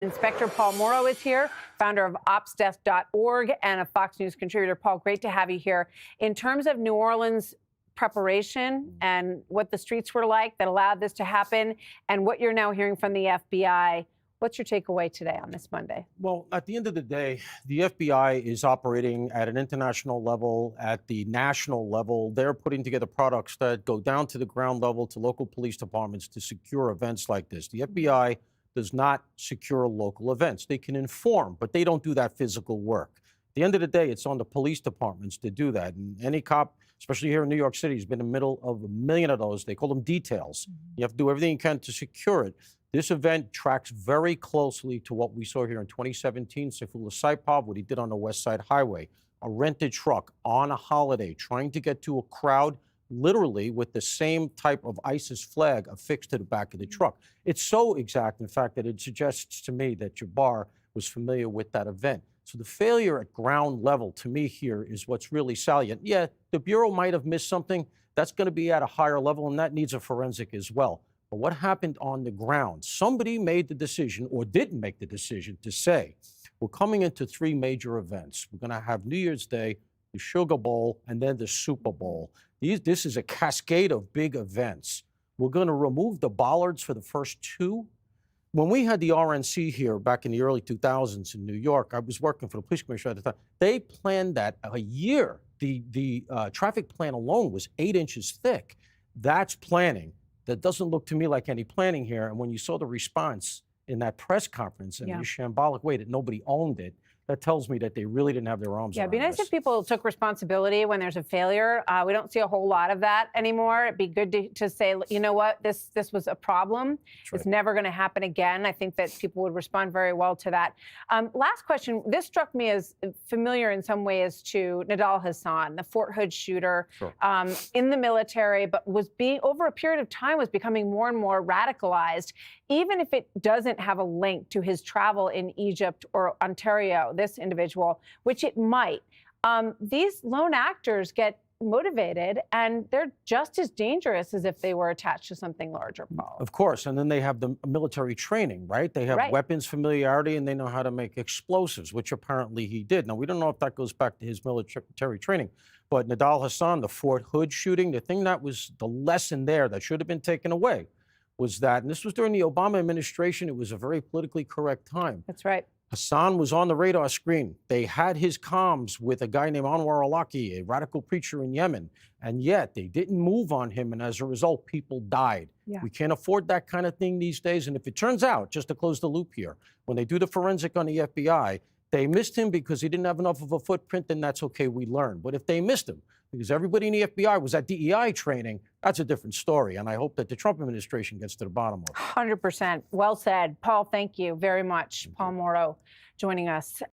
Inspector Paul Mauro is here, founder of opsdesk.org and a Fox News contributor. Paul, great to have you here. In terms of New Orleans preparation and what the streets were like that allowed this to happen and what you're now hearing from the FBI, what's your takeaway today on this Monday? Well, at the end of the day, the FBI is operating at an international level, at the national level. They're putting together products that go down to the ground level to local police departments to secure events like this. The FBI does not secure local events. They can inform, but they don't do that physical work. At the end of the day, it's on the police departments to do that. And any cop, especially here in New York City, has been in the middle of a million of those. They call them details. You have to do everything you can to secure it. This event tracks very closely to what we saw here in 2017, Sayfullah Saipov, what he did on the West Side Highway, a rented truck on a holiday, trying to get to a crowd literally with the same type of ISIS flag affixed to the back of the truck. It's so exact, in fact, that it suggests to me that Jabbar was familiar with that event. So the failure at ground level, to me here, is what's really salient. Yeah, the Bureau might have missed something. That's going to be at a higher level, and that needs a forensic as well. But what happened on the ground? Somebody made the decision, or didn't make the decision, to say, we're coming into three major events. We're going to have New Year's Day, the Sugar Bowl, and then the Super Bowl. This is a cascade of big events. We're going to remove the bollards for the first two. When we had the RNC here back in the early 2000s in New York, I was working for the police commissioner at the time. They planned that a year. The traffic plan alone was 8 inches thick. That's planning. That doesn't look to me like any planning here. And when you saw the response in that press conference in a shambolic way that nobody owned it, that tells me that they really didn't have their arms around it'd be nice this. if people took responsibility when there's a failure. We don't see a whole lot of that anymore. It'd be good to say, you know what, this was a problem. It's never going to happen again. I think that people would respond very well to that. Last question. This struck me as familiar in some ways to Nidal Hasan, the Fort Hood shooter, in the military, but over a period of time was becoming more and more radicalized, even if it doesn't have a link to his travel in Egypt or Ontario, this individual, which it might. These lone actors get motivated, and they're just as dangerous as if they were attached to something larger, Paul. Of course, and then they have the military training, right? They have weapons familiarity, and they know how to make explosives, which apparently he did. Now, we don't know if that goes back to his military training, but Nidal Hasan, the Fort Hood shooting, the thing that was the lesson there that should have been taken away was that, and this was during the Obama administration, it was a very politically correct time. That's right. Hasan was on the radar screen. They had his comms with a guy named Anwar al-Awlaki, a radical preacher in Yemen, and yet they didn't move on him, and as a result, people died. We can't afford that kind of thing these days, and if it turns out, just to close the loop here, when they do the forensic on the FBI, they missed him because he didn't have enough of a footprint, then that's okay, we learn. But if they missed him because everybody in the FBI was at DEI training, that's a different story, and I hope that the Trump administration gets to the bottom of it. 100%. Well said. Paul, thank you very much. Paul Mauro joining us.